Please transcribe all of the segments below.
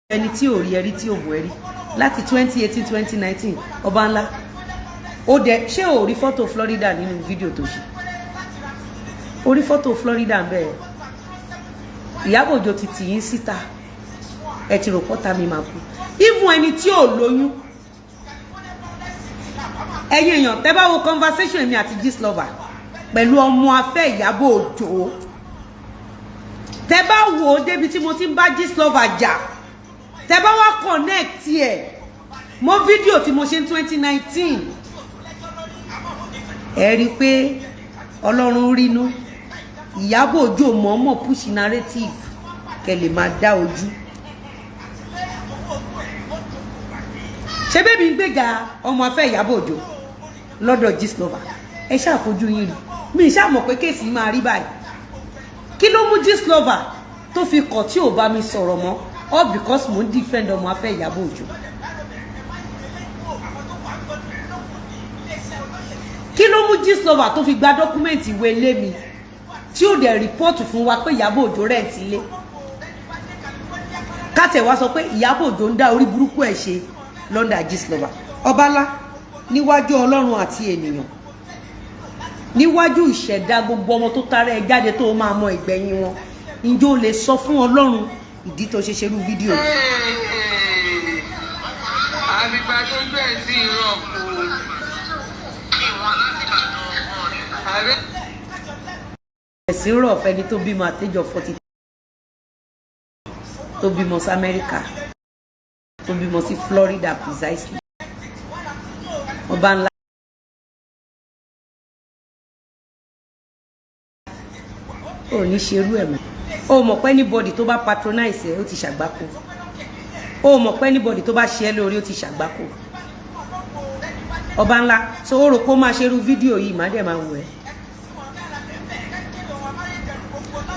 ẹni tí ò rí ẹrí tí ò bọ̀ ẹrí láti 2018 2019 ọba ńlá ó dẹ ṣé ò rí fọ́tò Florida nínú fídíò tó ṣe ó rí fọ́tò Florida ń bẹ́ẹ̀ Ìyábọ̀ Òjó ti tì yín síta ẹ ti rò pọ́ta mi máa kú even ẹni tí ò lóyún ẹ̀yin èèyàn tẹ́ bá wo conversation èmi àti Gistlover pẹ̀lú ọmọ afẹ́ Ìyábọ̀ Òjó tẹ́ bá wò ó débi tí mo ti ń bá Gistlover jà tẹ́ bá wá connect ẹ̀ mọ́ fídíò tí mo ṣe ní 2019 ẹ rí i pé Ọlọ́run rínú Ìyábọ̀ Òjó mọ̀ọ́mọ̀ push narrative kẹ́ lè máa dá ojú ṣé bẹ́ẹ̀ mi ń gbéga ọmọ afẹ́ Ìyábọ̀ Òjó lọ́dọ̀ Gistlover ẹ ṣàfojú yín rí mi ṣàmọ̀ pé kéèsì máa rí báyìí kí ló mú Gistlover tó fi kọ̀ tí ò bá mi sọ̀rọ̀ mọ́ all because mo ń defend ọmọ afẹ́ Ìyábọ̀ Òjó kí ló mú Gistlover tó fi gba dọ́kúmẹ́ǹtì ìwé ilé mi tí ó dẹ̀ rìpọ́ọ̀tù fún wa pé Ìyábọ̀ Òjó rẹ̀ ti lé kátẹ̀ wá sọ pé Ìyábọ̀ Òjó ń dá orí burúkú ẹ̀ ṣe lọ́ndà Gistlover ọbalá níwájú Ọlọ́run àti ènìyàn níwájú ìṣẹ̀dá gbogbo ọmọ tó tara ẹ jáde tó máa mọ ìgbẹ̀yìn wọn ǹjẹ́ o lè sọ fún Ọlọ́run ìdí tó ṣe ṣerú fídíò yìí. àfìgbà tó gbé sí irọ́ kù. ẹ̀sìn rọ̀ fẹ́ni tó bímọ àtẹ́jọ́ 40 tó bímọ sí Amẹ́ríkà tó bímọ sí Florida precisely ọba ńlá. ò ní ṣerú ẹ̀ mọ́ o mọ̀ pé anybody tó bá patronize ẹ̀ ó ti ṣàgbákò o mọ̀ pé anybody tó bá ṣe ẹ́ lórí ó ti ṣàgbákò ọba ńlá so ó rò pé ó máa ṣerú fídíò yìí má dẹ̀ máa wù ẹ́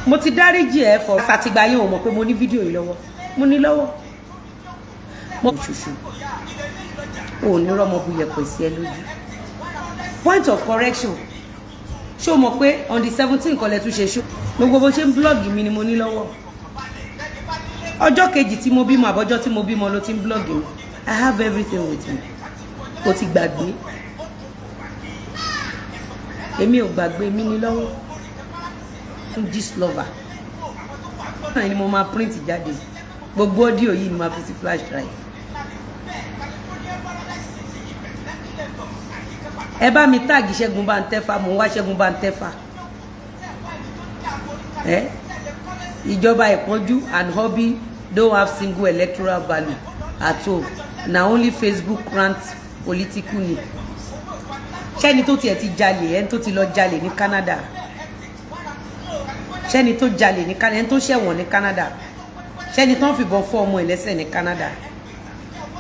mo ti dáríjì ẹ fọ tàtìgbà yẹn ò mọ̀ pé mo ní fídíò yìí lọ́wọ́ mo ní lọ́wọ́ mo ṣùṣù ò ní rọ́mọ bu yẹ̀pẹ̀ sí ẹ lójú point of correction ṣó mọ̀ pé on the 17 kọ́lẹ̀ tún ṣe ṣó gbogbo bó ṣe ń blọ́ọ̀gì mi ni mo ní lọ́wọ́ ọjọ́ kejì tí mo bímọ àbọ́jọ́ tí mo bímọ ló ti ń blọ́ọ̀gì mi I have everything with me o ti gbàgbé èmi ò gbàgbé mi ní lọ́wọ́ fún Gistlover náà ni mo máa print jáde gbogbo audio yìí ni máa fi sí flash drive ẹ bá mi tag Ṣẹ́gun Bántẹ́fà mo ń wá Ṣẹ́gun Bántẹ́fà ìjọba ìpọ́njú and hobby don't have single electoral value at all na only Facebook rant political need ṣẹ́ni tó tiẹ̀ ti jalè ẹni tó ti lọ jalè ní Canada ṣẹ́ni tó jalè ní Canada ẹni tó ṣẹ̀wọ̀n ní Canada ṣẹ́ni tó ń fìbọn fọ́ ọmọ ẹlẹ́sẹ̀ ní Canada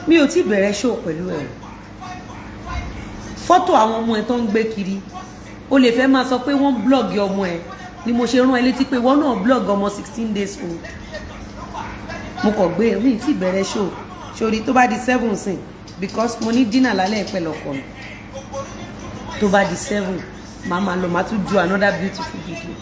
mi ò tí bẹ̀rẹ̀ show pẹ̀lú ẹ̀ fọ́tò àwọn ọmọ ẹ̀ tó ń gbé kiri o lè fẹ́ máa sọ pé wọ́n blog ọmọ ẹ̀ ni mo ṣe rán ẹ létí pé wọ́n náà blog ọmọ 16 days old mo kàn gbé mi tí bẹ̀rẹ̀ show sórí tó bá di 7 sin because mo ní dinner lálẹ́ pẹ̀lú ọkọ mi tó bá di 7 màá máa lọ màá tún do another beautiful video.